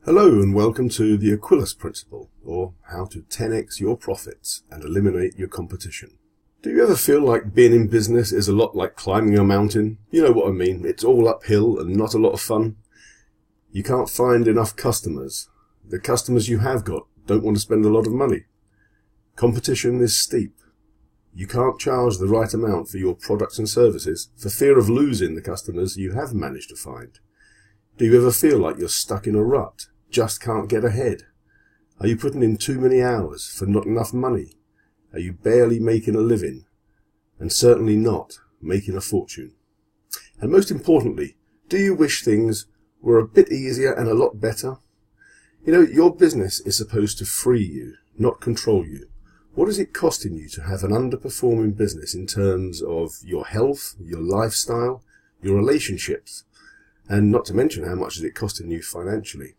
Hello and welcome to the Aquilas Principle, or how to 10x your profits and eliminate your competition. Do you ever feel like being in business is a lot like climbing a mountain? You know what I mean, it's all uphill and not a lot of fun. You can't find enough customers. The customers you have got don't want to spend a lot of money. Competition is steep. You can't charge the right amount for your products and services for fear of losing the customers you have managed to find. Do you ever feel like you're stuck in a rut? Just can't get ahead? Are you putting in too many hours for not enough money? Are you barely making a living? And certainly not making a fortune? And most importantly, do you wish things were a bit easier and a lot better? You know, your business is supposed to free you, not control you. What is it costing you to have an underperforming business in terms of your health, your lifestyle, your relationships? And not to mention how much is it costing you financially?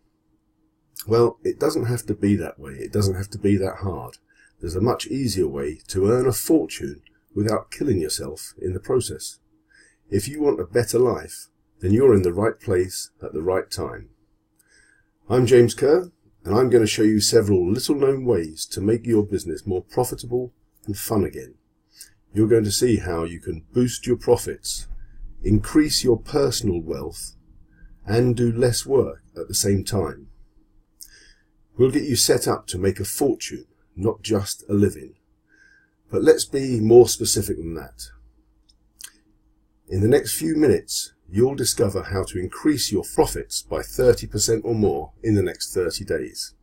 Well, it doesn't have to be that way. It doesn't have to be that hard. There's a much easier way to earn a fortune without killing yourself in the process. If you want a better life, then you're in the right place at the right time. I'm James Kerr, and I'm going to show you several little-known ways to make your business more profitable and fun again. You're going to see how you can boost your profits, increase your personal wealth, and do less work at the same time. We'll get you set up to make a fortune, not just a living. But let's be more specific than that. In the next few minutes, you'll discover how to increase your profits by 30% or more in the next 30 days.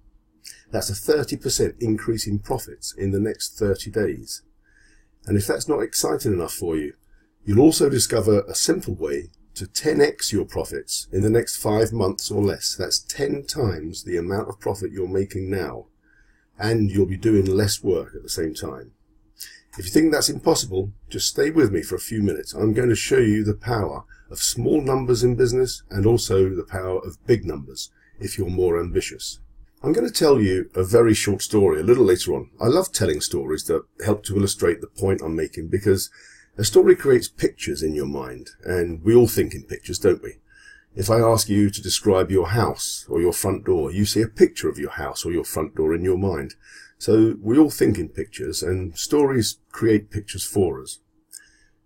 That's a 30% increase in profits in the next 30 days. And if that's not exciting enough for you, you'll also discover a simple way to 10x your profits in the next 5 months or less. That's 10 times the amount of profit you're making now. And you'll be doing less work at the same time. If you think that's impossible, just stay with me for a few minutes. I'm going to show you the power of small numbers in business and also the power of big numbers if you're more ambitious. I'm going to tell you a very short story a little later on. I love telling stories that help to illustrate the point I'm making because a story creates pictures in your mind, and we all think in pictures, don't we? If I ask you to describe your house or your front door, you see a picture of your house or your front door in your mind. So we all think in pictures, and stories create pictures for us.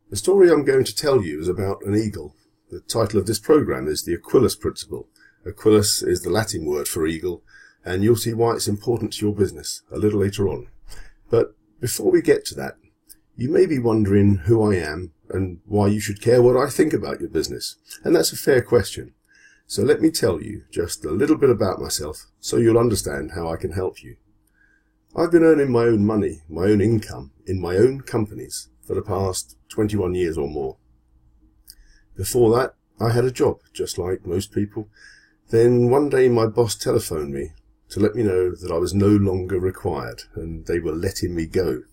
The story I'm going to tell you is about an eagle. The title of this program is the Aquilas Principle. Aquilas is the Latin word for eagle, and you'll see why it's important to your business a little later on. But before we get to that, you may be wondering who I am and why you should care what I think about your business. And that's a fair question. So let me tell you just a little bit about myself so you'll understand how I can help you. I've been earning my own money, my own income, in my own companies for the past 21 years or more. Before that, I had a job, just like most people. Then one day my boss telephoned me to let me know that I was no longer required and they were letting me go.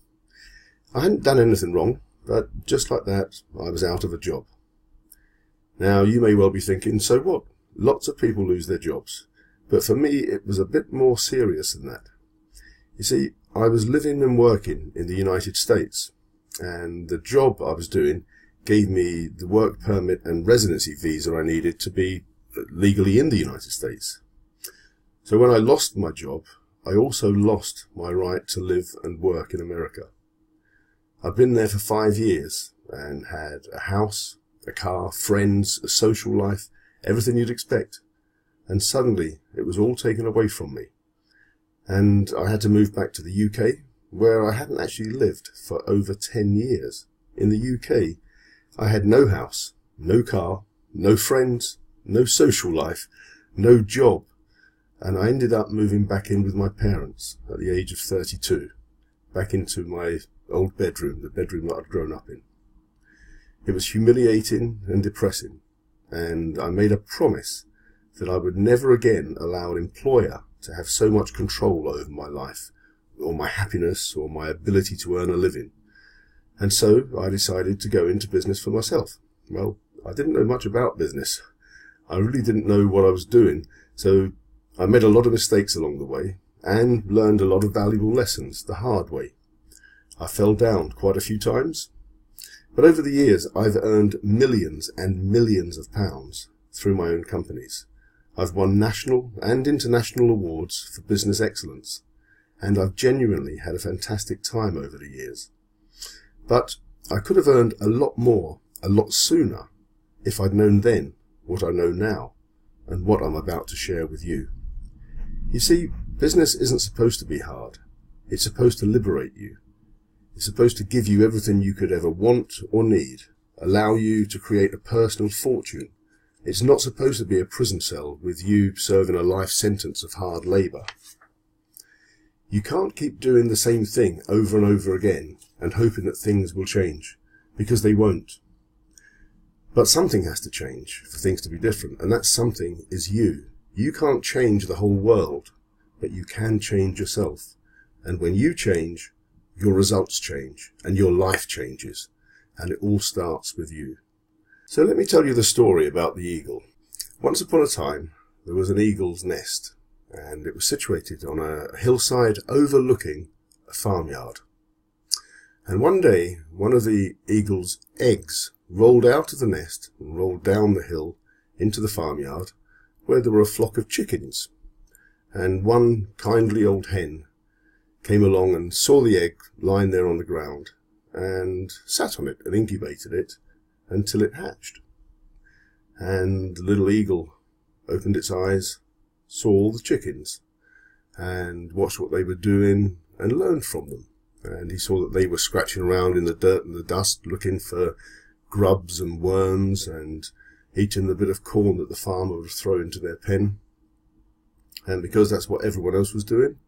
I hadn't done anything wrong, but just like that, I was out of a job. Now, you may well be thinking, so what? Lots of people lose their jobs. But for me, it was a bit more serious than that. You see, I was living and working in the United States, and the job I was doing gave me the work permit and residency visa I needed to be legally in the United States. So when I lost my job, I also lost my right to live and work in America. I'd been there for 5 years and had a house, a car, friends, a social life, everything you'd expect. And suddenly it was all taken away from me. And I had to move back to the UK, where I hadn't actually lived for over 10 years. In the UK, I had no house, no car, no friends, no social life, no job. And I ended up moving back in with my parents at the age of 32, back into my old bedroom, the bedroom that I'd grown up in. It was humiliating and depressing, and I made a promise that I would never again allow an employer to have so much control over my life, or my happiness, or my ability to earn a living. And so I decided to go into business for myself. Well, I didn't know much about business. I really didn't know what I was doing, so I made a lot of mistakes along the way, and learned a lot of valuable lessons the hard way. I fell down quite a few times, but over the years I've earned millions and millions of pounds through my own companies. I've won national and international awards for business excellence, and I've genuinely had a fantastic time over the years. But I could have earned a lot more, a lot sooner, if I'd known then what I know now, and what I'm about to share with you. You see, business isn't supposed to be hard. It's supposed to liberate you. It's supposed to give you everything you could ever want or need, allow you to create a personal fortune. It's not supposed to be a prison cell with you serving a life sentence of hard labour. You can't keep doing the same thing over and over again and hoping that things will change, because they won't. But something has to change for things to be different, and that something is you. You can't change the whole world, but you can change yourself. And when you change, your results change, and your life changes, and it all starts with you. So let me tell you the story about the eagle. Once upon a time, there was an eagle's nest, and it was situated on a hillside overlooking a farmyard. And one day, one of the eagle's eggs rolled out of the nest and rolled down the hill into the farmyard, where there were a flock of chickens. And one kindly old hen came along and saw the egg lying there on the ground, and sat on it and incubated it until it hatched. And the little eagle opened its eyes, saw all the chickens, and watched what they were doing and learned from them. And he saw that they were scratching around in the dirt and the dust, looking for grubs and worms, and eating the bit of corn that the farmer would throw into their pen. And because that's what everyone else was doing,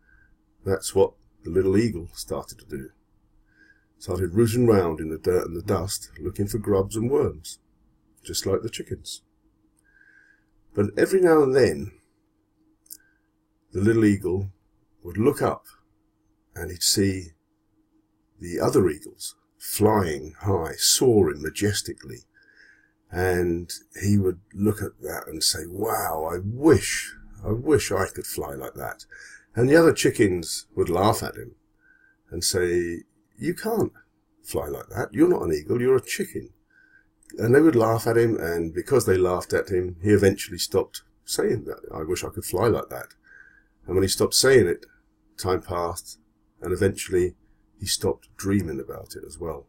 that's what the little eagle started to do. Started rooting round in the dirt and the dust, looking for grubs and worms, just like the chickens. But every now and then, the little eagle would look up and he'd see the other eagles flying high, soaring majestically. And he would look at that and say, wow, I wish I could fly like that. And the other chickens would laugh at him and say, you can't fly like that. You're not an eagle, you're a chicken. And they would laugh at him, and because they laughed at him, he eventually stopped saying that. I wish I could fly like that. And when he stopped saying it, time passed, and eventually he stopped dreaming about it as well.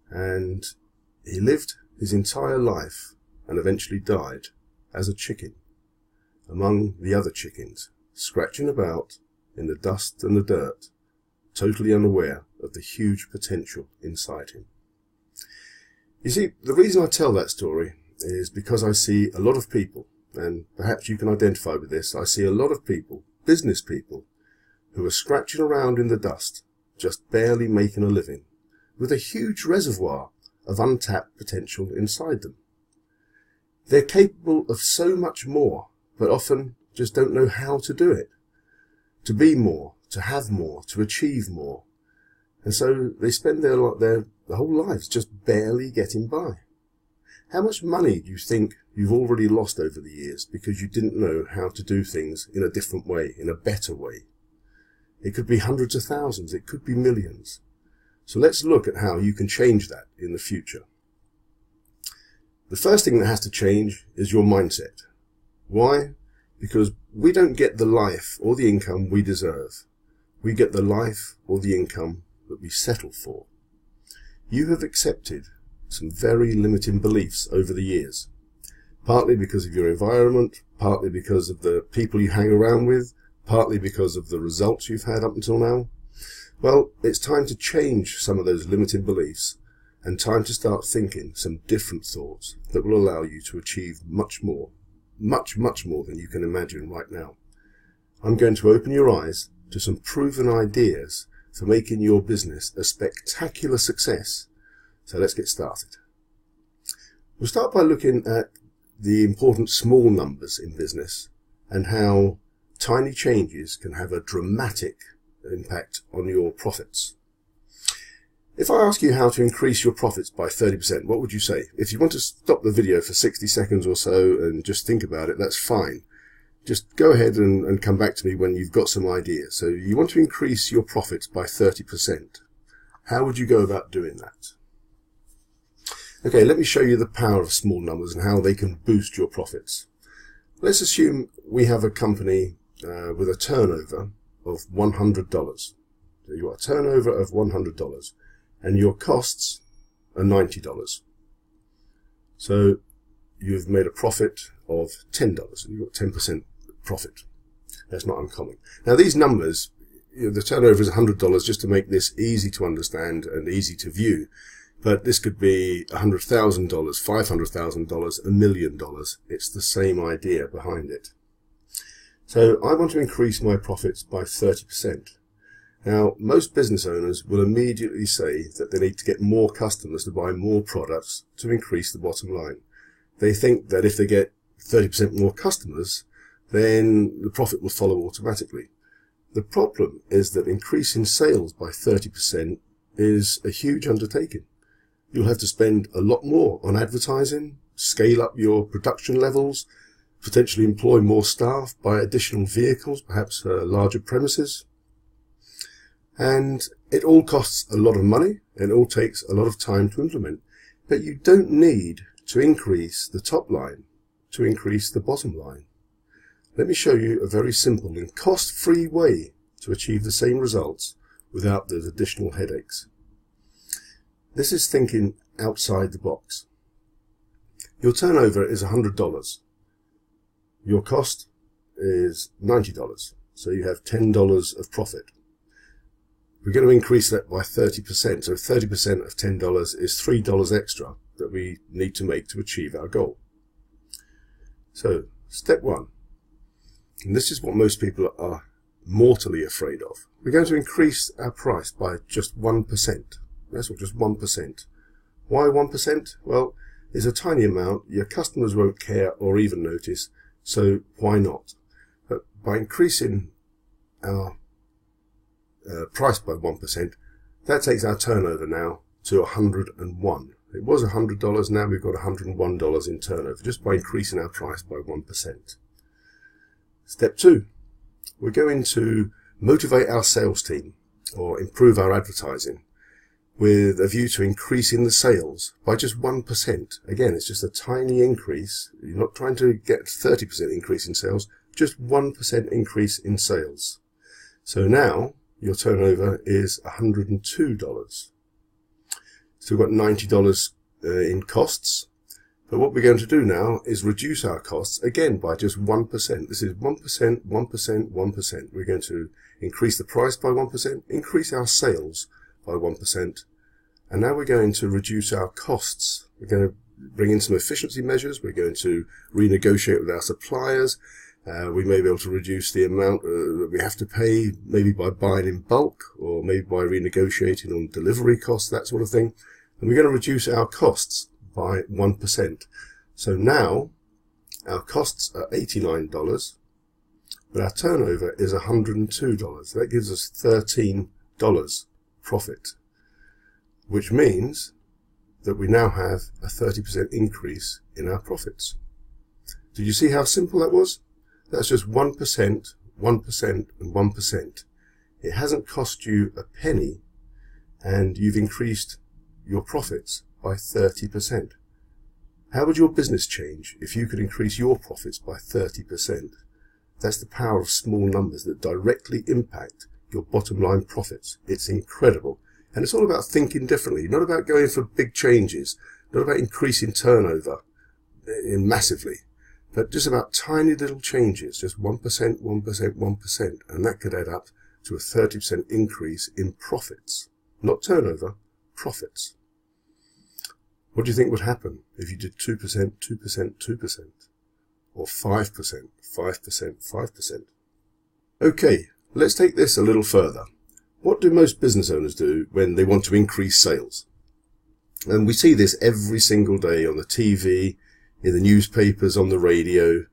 And he lived his entire life and eventually died as a chicken among the other chickens, scratching about in the dust and the dirt, totally unaware of the huge potential inside him. You see, the reason I tell that story is because I see a lot of people, and perhaps you can identify with this, I see a lot of people, business people, who are scratching around in the dust, just barely making a living, with a huge reservoir of untapped potential inside them. They're capable of so much more, but often just don't know how to do it. To be more, to have more, to achieve more. And so they spend their whole lives just barely getting by. How much money do you think you've already lost over the years because you didn't know how to do things in a different way, in a better way? It could be hundreds of thousands, it could be millions. So let's look at how you can change that in the future. The first thing that has to change is your mindset. Why? Because we don't get the life or the income we deserve. We get the life or the income that we settle for. You have accepted some very limiting beliefs over the years, partly because of your environment, partly because of the people you hang around with, partly because of the results you've had up until now. Well, it's time to change some of those limiting beliefs and time to start thinking some different thoughts that will allow you to achieve much more, much more than you can imagine right now. I'm going to open your eyes to some proven ideas for making your business a spectacular success. So let's get started. We'll start by looking at the important small numbers in business and how tiny changes can have a dramatic impact on your profits. If I ask you how to increase your profits by 30%, what would you say? If you want to stop the video for 60 seconds or so and just think about it, that's fine. Just go ahead and come back to me when you've got some ideas. So you want to increase your profits by 30%. How would you go about doing that? Okay, let me show you the power of small numbers and how they can boost your profits. Let's assume we have a company with a turnover of $100. So you've got a turnover of $100 and your costs are $90. So you've made a profit of $10. You've got 10% profit. That's not uncommon. Now these numbers, the turnover is $100 just to make this easy to understand and easy to view. But this could be $100,000, $500,000, $1 million. It's the same idea behind it. So I want to increase my profits by 30%. Now, most business owners will immediately say that they need to get more customers to buy more products to increase the bottom line. They think that if they get 30% more customers, then the profit will follow automatically. The problem is that increasing sales by 30% is a huge undertaking. You'll have to spend a lot more on advertising, scale up your production levels, potentially employ more staff, buy additional vehicles, perhaps larger premises. And it all costs a lot of money and it all takes a lot of time to implement. But you don't need to increase the top line to increase the bottom line. Let me show you a very simple and cost-free way to achieve the same results without those additional headaches. This is thinking outside the box. Your turnover is $100. Your cost is $90. So you have $10 of profit. We're going to increase that by 30%. So 30% of $10 is $3 extra that we need to make to achieve our goal. So step one, and this is what most people are mortally afraid of. We're going to increase our price by just 1%. That's all, just 1%. Why 1%? Well, it's a tiny amount. Your customers won't care or even notice, so why not? But by increasing our price by 1%, that takes our turnover now to $101. It was $100, now we've got $101 in turnover, just by increasing our price by 1%. Step two, we're going to motivate our sales team or improve our advertising with a view to increasing the sales by just 1%. Again, it's just a tiny increase. You're not trying to get 30% increase in sales, just 1% increase in sales. So now your turnover is $102. So we've got $90 in costs. But what we're going to do now is reduce our costs again by just 1%. This is 1%, 1%, 1%. We're going to increase the price by 1%, increase our sales by 1%. And now we're going to reduce our costs. We're going to bring in some efficiency measures. We're going to renegotiate with our suppliers. We may be able to reduce the amount that we have to pay, maybe by buying in bulk or maybe by renegotiating on delivery costs, that sort of thing. And we're going to reduce our costs by 1%. So now our costs are $89, but our turnover is $102. That gives us $13 profit, which means that we now have a 30% increase in our profits. Did you see how simple that was? That's just 1%, 1%, and 1%. It hasn't cost you a penny, and you've increased your profits by 30%. How would your business change if you could increase your profits by 30%? That's the power of small numbers that directly impact your bottom line profits. It's incredible. And it's all about thinking differently, not about going for big changes, not about increasing turnover massively, but just about tiny little changes, just 1%, 1%, 1%, and that could add up to a 30% increase in profits. Not turnover, profits. What do you think would happen if you did 2%, 2%, 2%? Or 5%, 5%, 5%? Okay, let's take this a little further. What do most business owners do when they want to increase sales? And we see this every single day on the TV, in the newspapers, on the radio.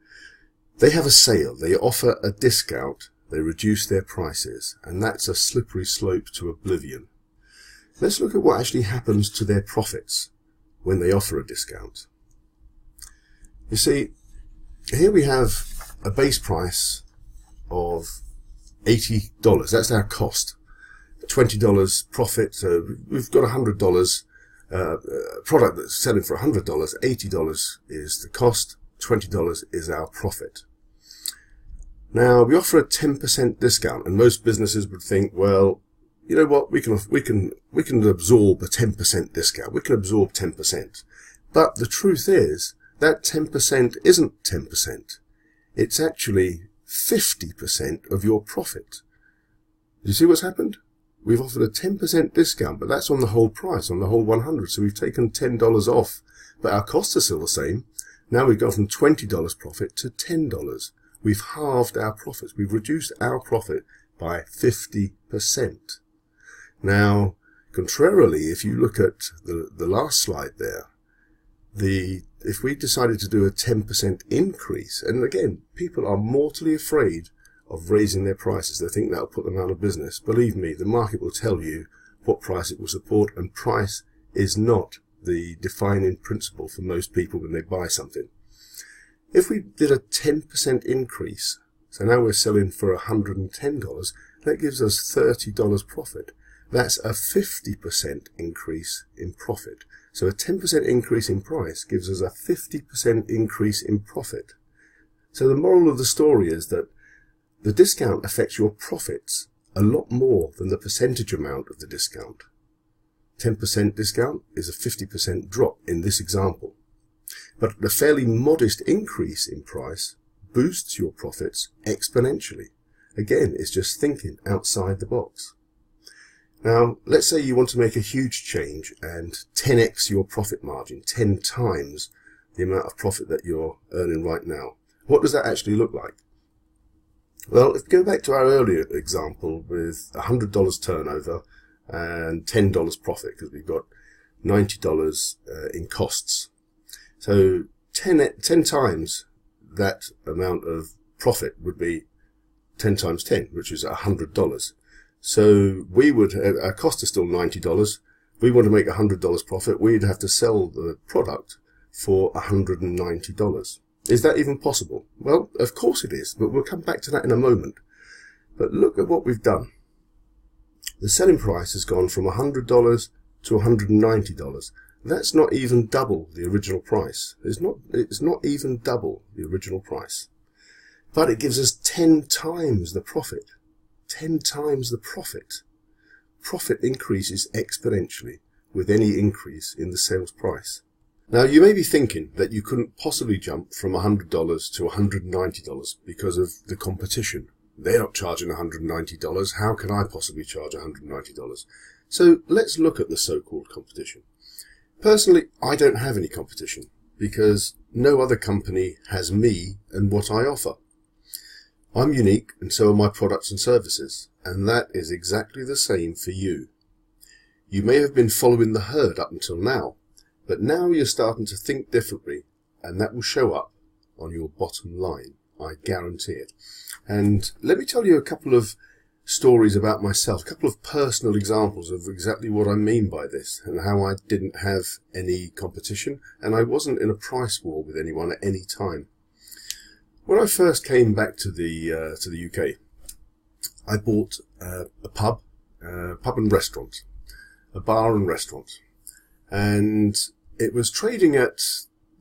They have a sale, they offer a discount, they reduce their prices, and that's a slippery slope to oblivion. Let's look at what actually happens to their profits when they offer a discount. You see, here we have a base price of $80. That's our cost. $20 profit. So we've got $100 product that's selling for $100. $80 is the cost. $20 is our profit. Now, we offer a 10% discount, and most businesses would think, well, you know what, we can absorb a 10% discount. We can absorb 10%. But the truth is that 10% isn't 10%. It's actually 50% of your profit. Do you see what's happened? We've offered a 10% discount, but that's on the whole price, on the whole 100. So we've taken $10 off, but our costs are still the same. Now we've gone from $20 profit to $10. We've halved our profits. We've reduced our profit by 50%. Now, contrarily, if you look at the last slide there, if we decided to do a 10% increase, and again, people are mortally afraid of raising their prices. They think that'll put them out of business. Believe me, the market will tell you what price it will support, and price is not the defining principle for most people when they buy something. If we did a 10% increase, so now we're selling for $110, that gives us $30 profit. That's a 50% increase in profit. So a 10% increase in price gives us a 50% increase in profit. So the moral of the story is that the discount affects your profits a lot more than the percentage amount of the discount. 10% discount is a 50% drop in this example. But a fairly modest increase in price boosts your profits exponentially. Again, it's just thinking outside the box. Now, let's say you want to make a huge change and 10x your profit margin, 10 times the amount of profit that you're earning right now. What does that actually look like? Well, if we go back to our earlier example with $100 turnover and $10 profit, because we've got $90 in costs. So 10 times that amount of profit would be 10 times 10, which is $100. So we would, our cost is still $90. We want to make $100 profit. We'd have to sell the product for $190. Is that even possible? Well, of course it is, but we'll come back to that in a moment. But look at what we've done. The selling price has gone from $100 to $190. That's not even double the original price. It's not even double the original price. But it gives us 10 times the profit. 10 times the profit. Profit increases exponentially with any increase in the sales price. Now, you may be thinking that you couldn't possibly jump from $100 to $190 because of the competition. They're not charging $190. How can I possibly charge $190? So let's look at the so-called competition. Personally, I don't have any competition because no other company has me and what I offer. I'm unique, and so are my products and services, and that is exactly the same for you. You may have been following the herd up until now, but now you're starting to think differently, and that will show up on your bottom line. I guarantee it. And let me tell you a couple of stories about myself, a couple of personal examples of exactly what I mean by this, and how I didn't have any competition, and I wasn't in a price war with anyone at any time. When I first came back to the UK, I bought a pub and restaurant, a bar and restaurant, and it was trading at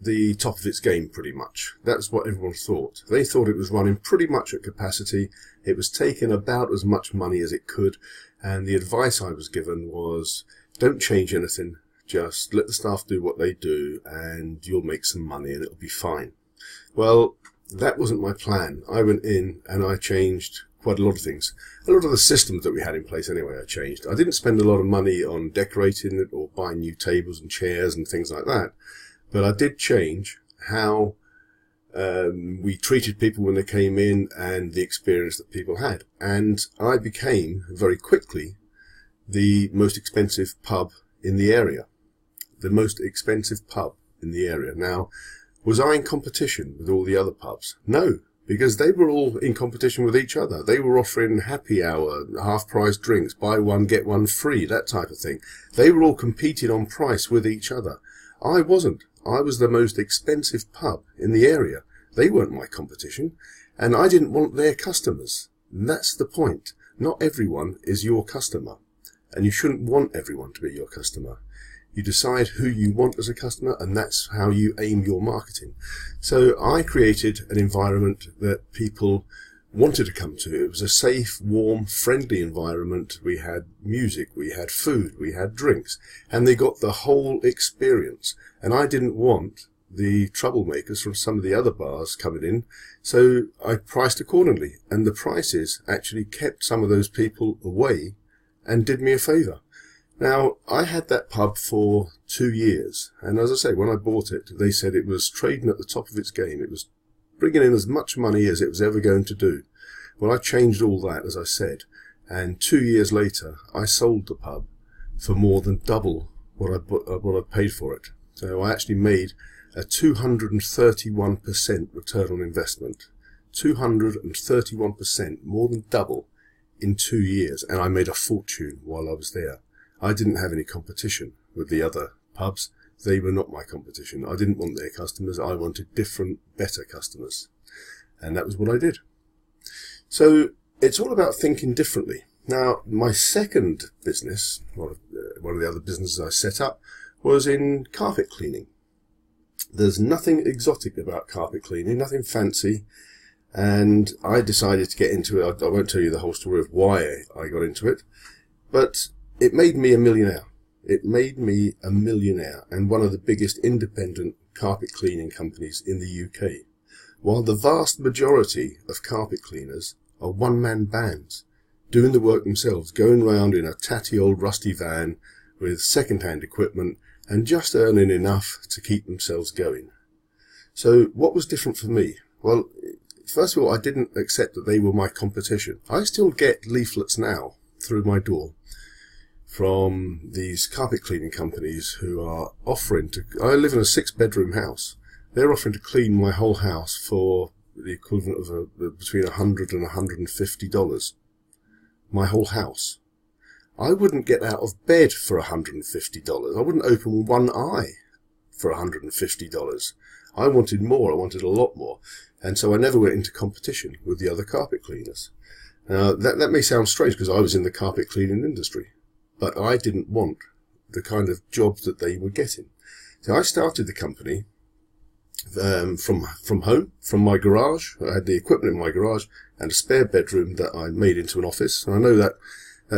the top of its game pretty much. That's what everyone thought. They thought it was running pretty much at capacity. It was taking about as much money as it could, and the advice I was given was, don't change anything, just let the staff do what they do and you'll make some money and it'll be fine. Well, that wasn't my plan. I went in and I changed quite a lot of things. A lot of the systems that we had in place anyway I changed. I didn't spend a lot of money on decorating it or buying new tables and chairs and things like that. But I did change how we treated people when they came in and the experience that people had. And I became, very quickly, the most expensive pub in the area. The most expensive pub in the area. Now, was I in competition with all the other pubs? No, because they were all in competition with each other. They were offering happy hour, half-price drinks, buy one, get one free, that type of thing. They were all competing on price with each other. I wasn't. I was the most expensive pub in the area. They weren't my competition, and I didn't want their customers. And that's the point. Not everyone is your customer, and you shouldn't want everyone to be your customer. You decide who you want as a customer, and that's how you aim your marketing. So I created an environment that people wanted to come to. It was a safe, warm, friendly environment. We had music, we had food, we had drinks, and they got the whole experience. And I didn't want the troublemakers from some of the other bars coming in, so I priced accordingly. And the prices actually kept some of those people away and did me a favour. Now, I had that pub for 2 years, and as I say, when I bought it, they said it was trading at the top of its game. It was bringing in as much money as it was ever going to do. Well, I changed all that, as I said, and 2 years later, I sold the pub for more than double what I paid for it. So I actually made a 231% return on investment. 231%, more than double in 2 years, and I made a fortune while I was there. I didn't have any competition with the other pubs. They were not my competition. I didn't want their customers. I wanted different, better customers. And that was what I did. So it's all about thinking differently. Now, my second business, one of the other businesses I set up, was in carpet cleaning. There's nothing exotic about carpet cleaning, nothing fancy. And I decided to get into it. I won't tell you the whole story of why I got into it, but it made me a millionaire. It made me a millionaire and one of the biggest independent carpet cleaning companies in the UK. While the vast majority of carpet cleaners are one-man bands, doing the work themselves, going round in a tatty old rusty van with second-hand equipment and just earning enough to keep themselves going. So what was different for me? Well, first of all, I didn't accept that they were my competition. I still get leaflets now through my door from these carpet cleaning companies who are offering to... I live in a 6-bedroom house. They're offering to clean my whole house for the equivalent of between $100 and $150. My whole house. I wouldn't get out of bed for $150. I wouldn't open one eye for $150. I wanted more. I wanted a lot more. And so I never went into competition with the other carpet cleaners. That may sound strange because I was in the carpet cleaning industry, but I didn't want the kind of jobs that they were getting. So I started the company from home, from my garage. I had the equipment in my garage and a spare bedroom that I made into an office. And I know that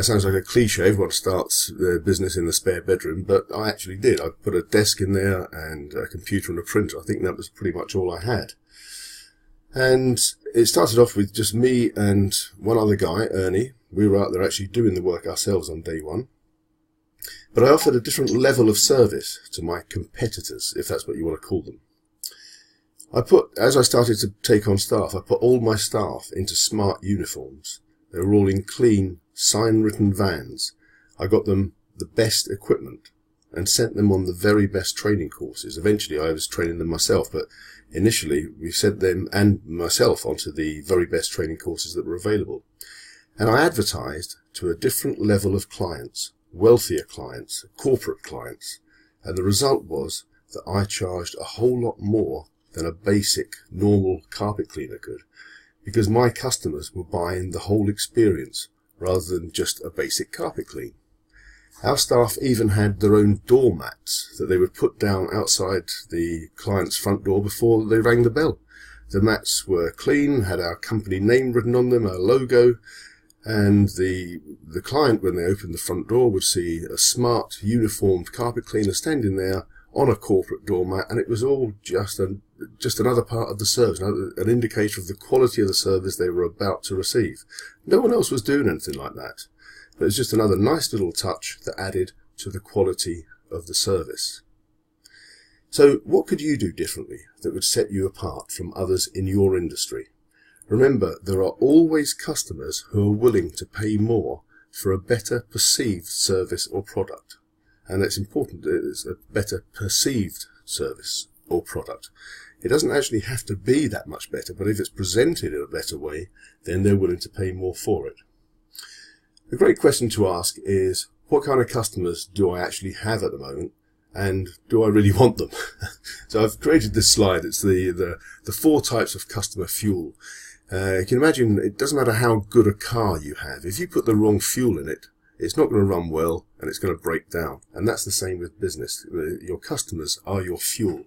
sounds like a cliche. Everyone starts their business in the spare bedroom, but I actually did. I put a desk in there and a computer and a printer. I think that was pretty much all I had. And it started off with just me and one other guy, Ernie. We were out there actually doing the work ourselves on day one. But I offered a different level of service to my competitors, if that's what you want to call them. As I started to take on staff, I put all my staff into smart uniforms. They were all in clean, sign-written vans. I got them the best equipment and sent them on the very best training courses. Eventually I was training them myself, but initially we sent them and myself onto the very best training courses that were available. And I advertised to a different level of clients, wealthier clients, corporate clients. And the result was that I charged a whole lot more than a basic, normal carpet cleaner could, because my customers were buying the whole experience rather than just a basic carpet clean. Our staff even had their own doormats that they would put down outside the client's front door before they rang the bell. The mats were clean, had our company name written on them, our logo, and the client, when they opened the front door, would see a smart, uniformed carpet cleaner standing there on a corporate doormat, and it was all just another part of the service, an indicator of the quality of the service they were about to receive. No one else was doing anything like that. But it was just another nice little touch that added to the quality of the service. So what could you do differently that would set you apart from others in your industry? Remember, there are always customers who are willing to pay more for a better perceived service or product. And it's important that it's a better perceived service or product. It doesn't actually have to be that much better, but if it's presented in a better way, then they're willing to pay more for it. A great question to ask is, what kind of customers do I actually have at the moment, and do I really want them? So I've created this slide. It's the 4 types of customer fuel. You can imagine it doesn't matter how good a car you have. If you put the wrong fuel in it, it's not going to run well, and it's going to break down. And that's the same with business. Your customers are your fuel.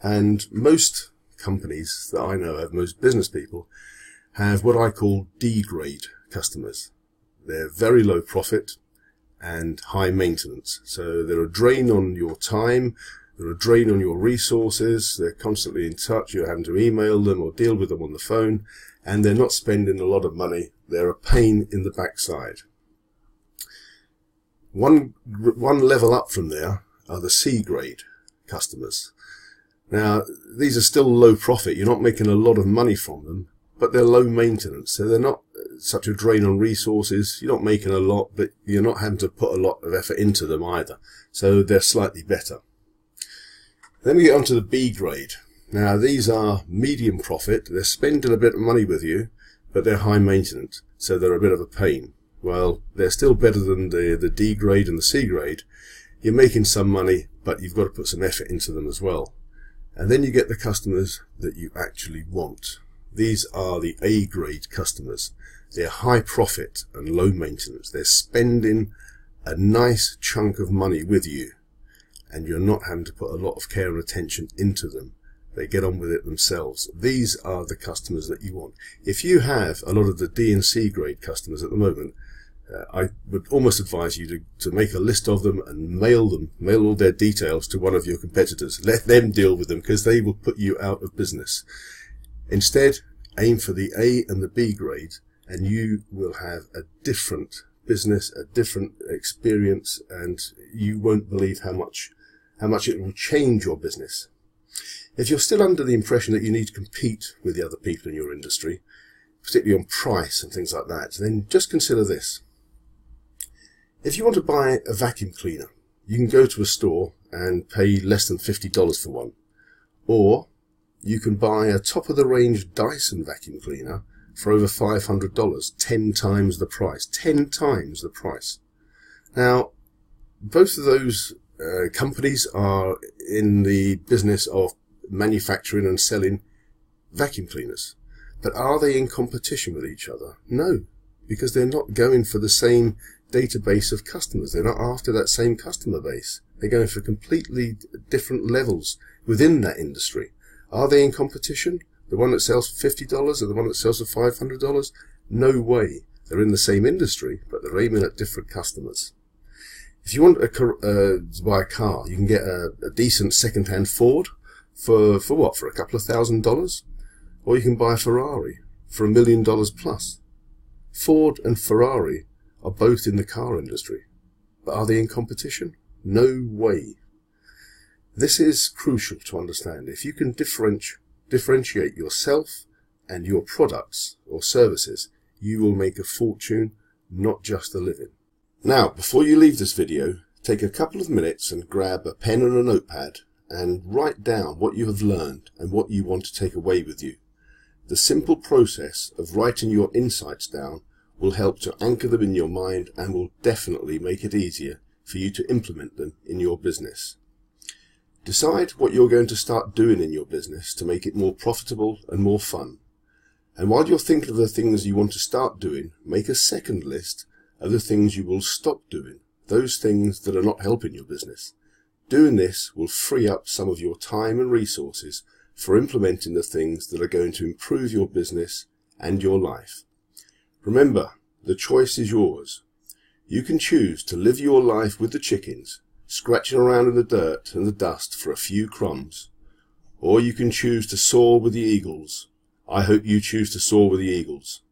And most companies that I know of, most business people, have what I call D-grade customers. They're very low profit and high maintenance. So they're a drain on your time, they're a drain on your resources, they're constantly in touch, you're having to email them or deal with them on the phone, and they're not spending a lot of money. They're a pain in the backside. One level up from there are the C-grade customers. Now, these are still low profit. You're not making a lot of money from them, but they're low maintenance. So they're not such a drain on resources. You're not making a lot, but you're not having to put a lot of effort into them either. So they're slightly better. Then we get on to the B grade. Now, these are medium profit. They're spending a bit of money with you, but they're high maintenance. So they're a bit of a pain. Well, they're still better than the D grade and the C grade. You're making some money, but you've got to put some effort into them as well. And then you get the customers that you actually want. These are the A grade customers. They're high profit and low maintenance. They're spending a nice chunk of money with you, and you're not having to put a lot of care and attention into them. They get on with it themselves. These are the customers that you want. If you have a lot of the D and C grade customers at the moment, I would almost advise you to make a list of them and mail all their details to one of your competitors. Let them deal with them, because they will put you out of business. Instead, aim for the A and the B grade, and you will have a different business, a different experience, and you won't believe how much it will change your business. If you're still under the impression that you need to compete with the other people in your industry, particularly on price and things like that, then just consider this. If you want to buy a vacuum cleaner, you can go to a store and pay less than $50 for one. Or you can buy a top-of-the-range Dyson vacuum cleaner for over $500, 10 times the price. 10 times the price. Now, both of those companies are in the business of manufacturing and selling vacuum cleaners. But are they in competition with each other? No, because they're not going for the same database of customers. They're not after that same customer base. They're going for completely different levels within that industry. Are they in competition? The one that sells for $50 or the one that sells for $500? No way. They're in the same industry, but they're aiming at different customers. If you want to buy a car, you can get a decent second-hand Ford for what? For a couple of $1,000? Or you can buy a Ferrari for $1 million plus. Ford and Ferrari are both in the car industry. But are they in competition? No way. This is crucial to understand. If you can differentiate yourself and your products or services, you will make a fortune, not just a living. Now, before you leave this video, take a couple of minutes and grab a pen and a notepad and write down what you have learned and what you want to take away with you. The simple process of writing your insights down will help to anchor them in your mind and will definitely make it easier for you to implement them in your business. Decide what you're going to start doing in your business to make it more profitable and more fun. And while you're thinking of the things you want to start doing, make a second list of the things you will stop doing, those things that are not helping your business. Doing this will free up some of your time and resources for implementing the things that are going to improve your business and your life. Remember, the choice is yours. You can choose to live your life with the chickens, scratching around in the dirt and the dust for a few crumbs. Or you can choose to soar with the eagles. I hope you choose to soar with the eagles.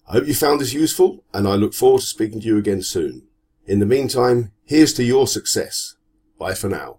I hope you found this useful, and I look forward to speaking to you again soon. In the meantime, here's to your success. Bye for now.